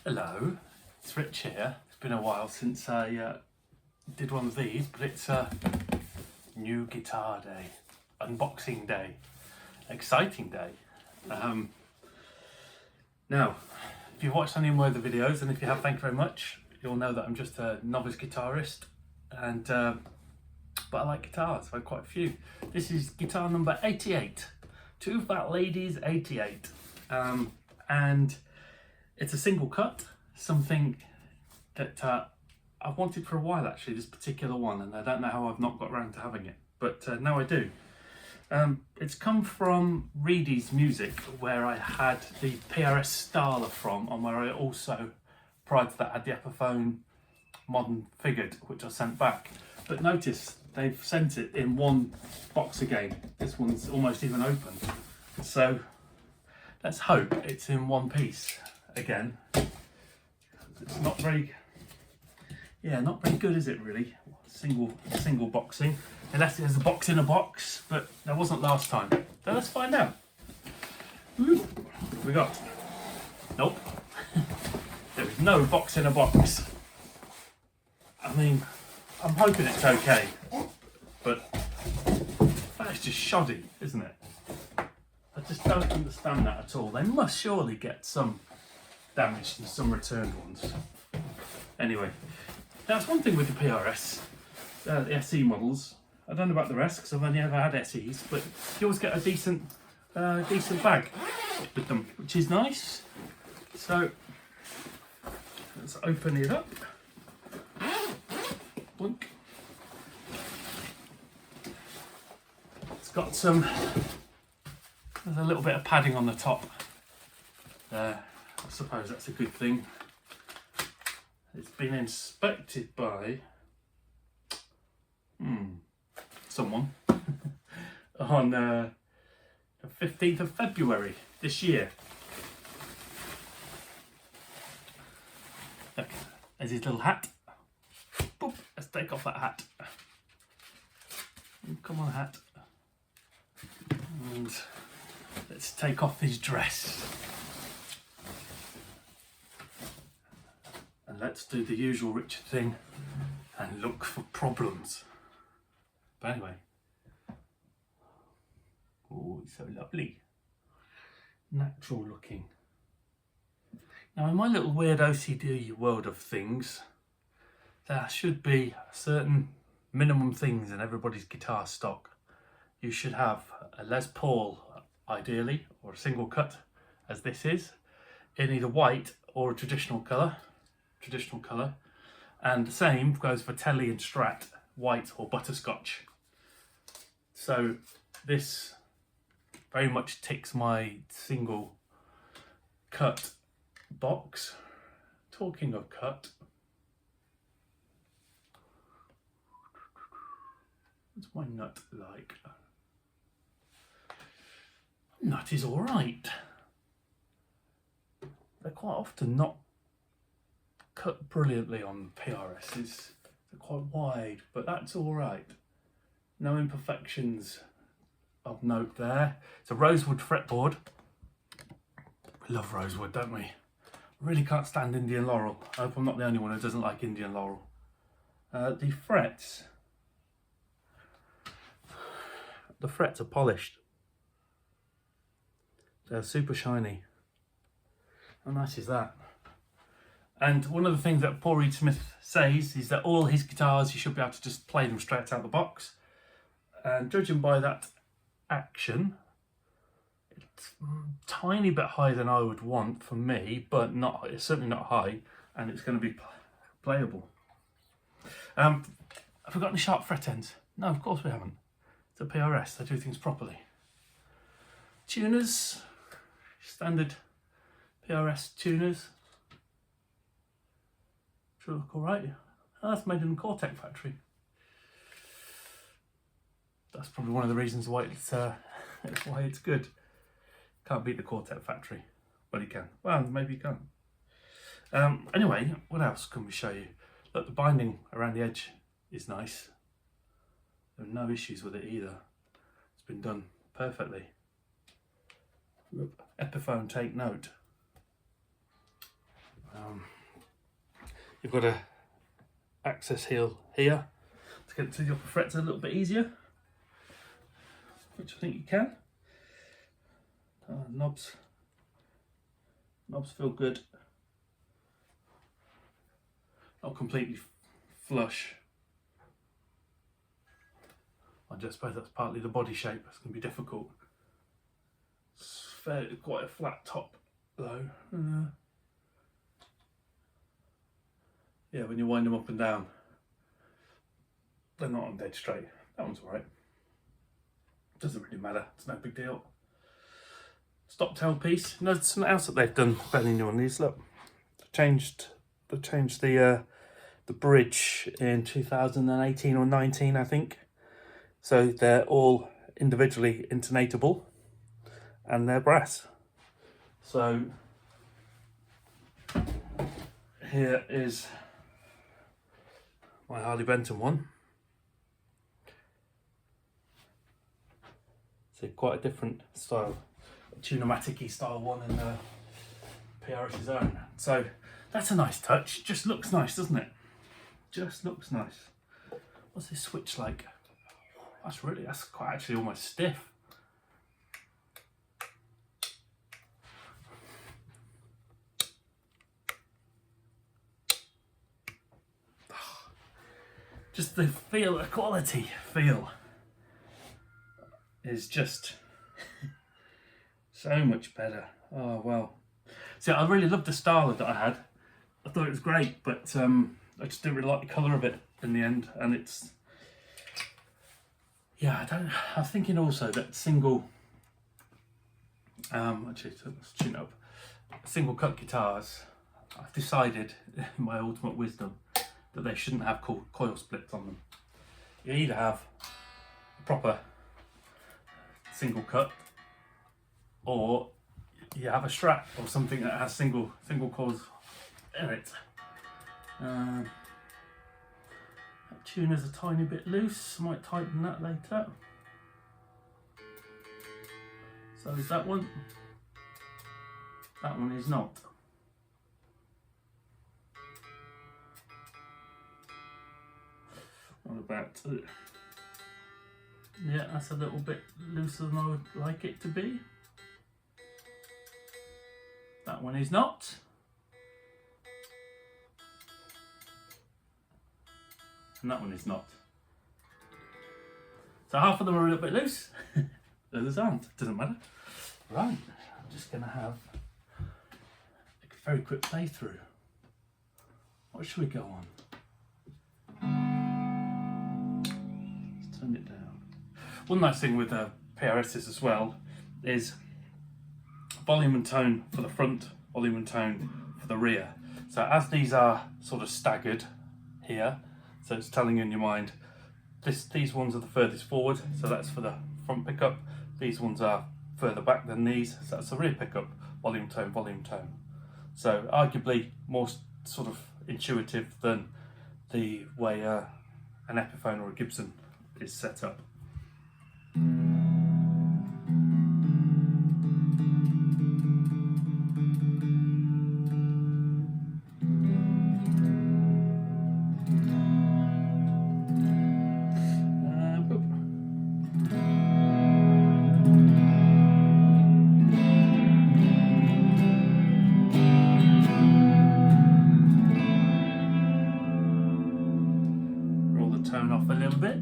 Hello, it's Rich here. It's been a while since I did one of these, but it's a new guitar day, unboxing day, exciting day. Now, if you've watched any of my other videos, and if you have, thank you very much. You'll know that I'm just a novice guitarist, and but I like guitars. I have quite a few. This is guitar number 88, Two Fat Ladies 88, and it's a single cut, something that I've wanted for a while actually, this particular one, and I don't know how I've not got around to having it, but now I do. It's come from Reedy's Music, where I had the PRS Starler from, and where I also, prior to that, had the Epiphone Modern Figured, which I sent back. But notice, they've sent it in one box again. This one's almost even open. So, let's hope it's in one piece again. It's not very, not very good, is it really? Single boxing, unless there's a box in a box, but there wasn't last time. So let's find out. What have we got? Nope. There is no box in a box. I mean, I'm hoping it's okay, but that's just shoddy, isn't it? I just don't understand that at all. They must surely get some damaged and some returned ones. Anyway, that's one thing with the PRS, the SE models. I don't know about the rest because I've only ever had SEs, but you always get a decent bag with them, which is nice. So let's open it up. Blink. It's got some. There's a little bit of padding on the top there. I suppose that's a good thing. It's been inspected by someone on the 15th of February this year. Look, there's his little hat. Boop, let's take off that hat. Come on, hat. And let's take off his dress. And let's do the usual Richard thing and look for problems. But anyway. Oh, it's so lovely. Natural looking. Now in my little weird OCD world of things, there should be certain minimum things in everybody's guitar stock. You should have a Les Paul, ideally, or a single cut, as this is, in either white or a traditional colour, and the same goes for Telly and Strat, white or butterscotch. So this very much ticks my single cut box. Talking of cut, what's my nut like? Nut is all right. They're quite often not cut brilliantly on PRSs. They're quite wide, but that's all right. No imperfections of note there. It's a rosewood fretboard. We love rosewood, don't we? Really can't stand Indian laurel. I hope I'm not the only one who doesn't like Indian laurel. The frets are polished. They're super shiny. How nice is that? And one of the things that Paul Reed Smith says is that all his guitars, you should be able to just play them straight out of the box. And judging by that action, it's a tiny bit higher than I would want for me, but it's certainly not high, and it's going to be playable. Have we got any sharp fret ends? No, of course we haven't. It's a PRS, they do things properly. Tuners, standard PRS tuners. Should look alright. Oh, that's made in the Cortec factory. That's probably one of the reasons why it's good. Can't beat the Cortec factory. Well, you can. Well, maybe you can. Anyway, what else can we show you? Look, the binding around the edge is nice. There are no issues with it either. It's been done perfectly. Look, Epiphone, take note. You've got a access heel here to get to the upper frets a little bit easier, which I think you can. Knobs feel good. Not completely flush. I just suppose that's partly the body shape. It's going to be difficult. It's quite a flat top though. Yeah, when you wind them up and down, they're not on dead straight. That one's alright. Doesn't really matter. It's no big deal. Stop tail piece. There's something else that they've done fairly new on these. Look, they changed the bridge in 2018 or 19, I think. So they're all individually intonatable, and they're brass. So here is my Harley Benton one. So quite a different style, tunematic-y style one, and PRS's own. So that's a nice touch. Just looks nice, doesn't it? Just looks nice. What's this switch like? That's quite actually almost stiff. Just the feel, the quality feel is just so much better. Oh well. See, I really loved the style that I had. I thought it was great, but I just didn't really like the colour of it in the end. And it's, yeah, I'm thinking also that single, actually let's tune up. Single cut guitars, I've decided in my ultimate wisdom that they shouldn't have coil splits on them. You either have a proper single cut, or you have a Strat or something that has single coils in it. That tuner's a tiny bit loose. I might tighten that later. So is that one. That one is not. What about it? Yeah, that's a little bit looser than I would like it to be. That one is not. And that one is not. So half of them are a little bit loose, the others aren't. Doesn't matter. Right, I'm just going to have a very quick playthrough. What should we go on? Let's turn it down. One nice thing with PRSs as well is volume and tone for the front, volume and tone for the rear. So as these are sort of staggered here, so it's telling you in your mind, these ones are the furthest forward, so that's for the front pickup. These ones are further back than these, so that's the rear pickup, volume tone, volume tone. So arguably more sort of intuitive than the way an Epiphone or a Gibson is set up. Roll the tone off a little bit.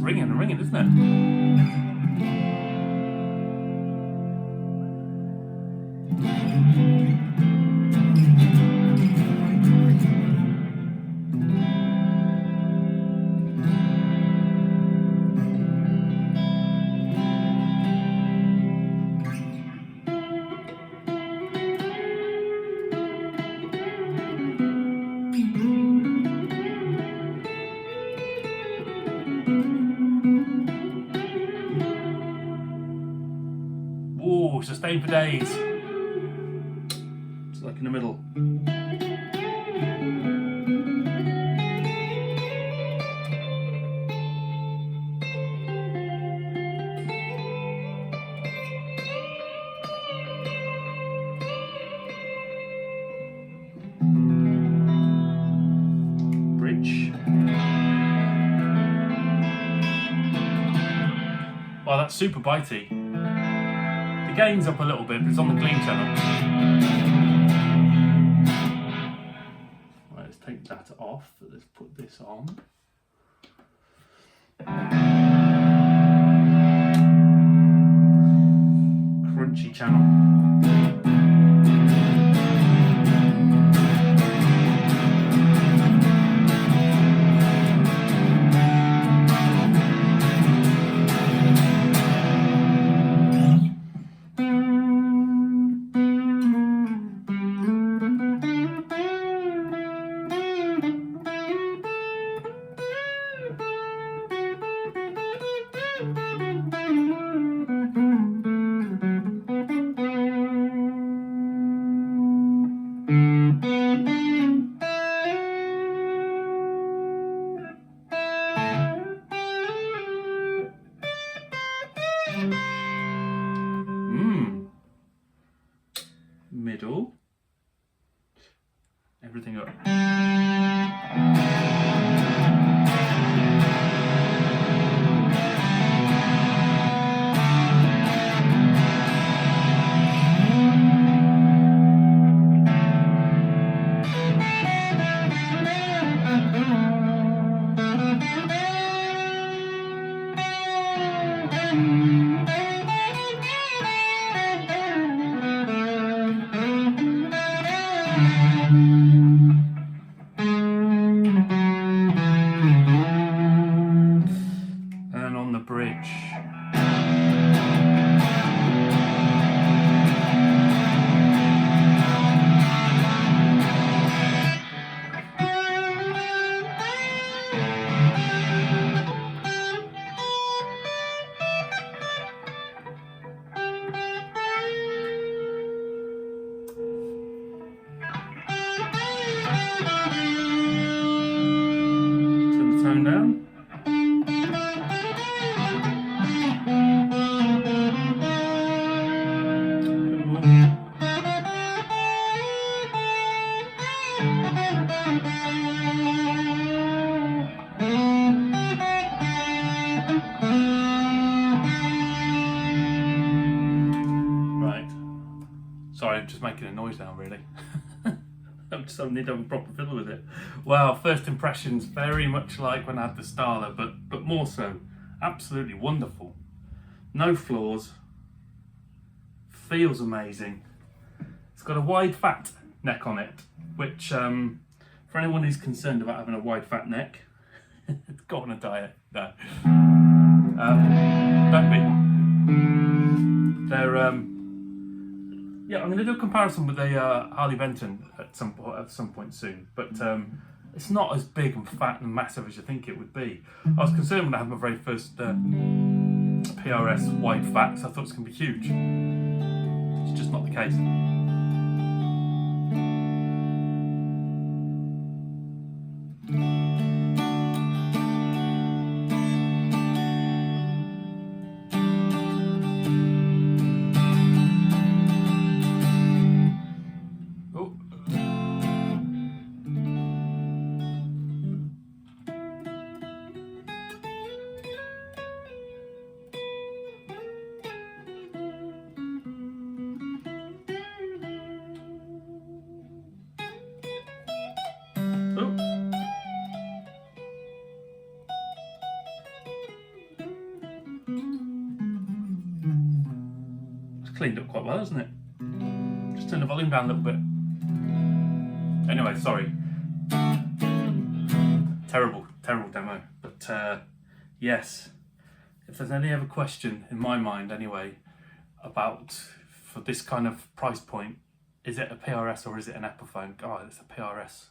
Ringing and ringing, isn't it? Whoa, sustained for days. It's like in the middle. Well, that's super bitey. The gain's up a little bit, but it's on the clean channel. Right, let's take that off. Let's put this on. Crunchy channel. Middle, everything up. And on the bridge. Turn the tone down. Sorry, I'm just making a noise now, really. I need to have a proper fiddle with it. Wow, first impressions, very much like when I had the Starler, but more so. Absolutely wonderful. No flaws. Feels amazing. It's got a wide fat neck on it, which for anyone who's concerned about having a wide fat neck, go on a diet. No. Don't be. They're yeah, I'm going to do a comparison with a Harley Benton at some point soon, but it's not as big and fat and massive as you think it would be. I was concerned when I had my very first PRS wide fat, so I thought it was going to be huge. It's just not the case. Cleaned up quite well, hasn't it? Just turn the volume down a little bit. Anyway, sorry. Terrible demo. But yes, if there's any other question in my mind anyway about, for this kind of price point, is it a PRS or is it an Epiphone? God, it's a PRS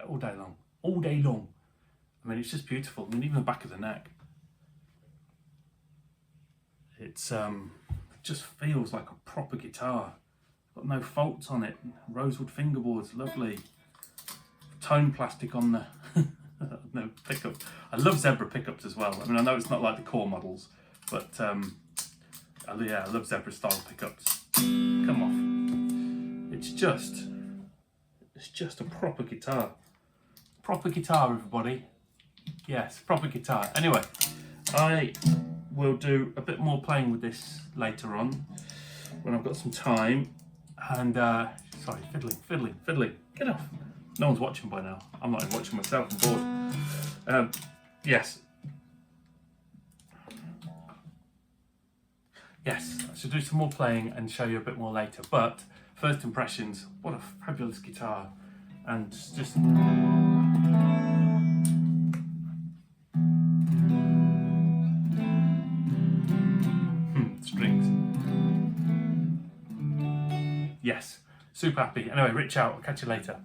all day long. All day long. I mean, it's just beautiful. I mean, even the back of the neck. It's just feels like a proper guitar. Got no faults on it. Rosewood fingerboards, lovely. Tone plastic on the no pickup. I love zebra pickups as well. I mean, I know it's not like the core models, but yeah, I love zebra style pickups. Come off. It's just a proper guitar. Proper guitar, everybody. Yes, proper guitar. Anyway, I we'll do a bit more playing with this later on when I've got some time. And sorry, fiddling, get off. No one's watching by now. I'm not even watching myself, I'm bored. Yes, I should do some more playing and show you a bit more later, but first impressions, what a fabulous guitar. And just strings. Yes, super happy. Anyway, Rich out, I'll catch you later.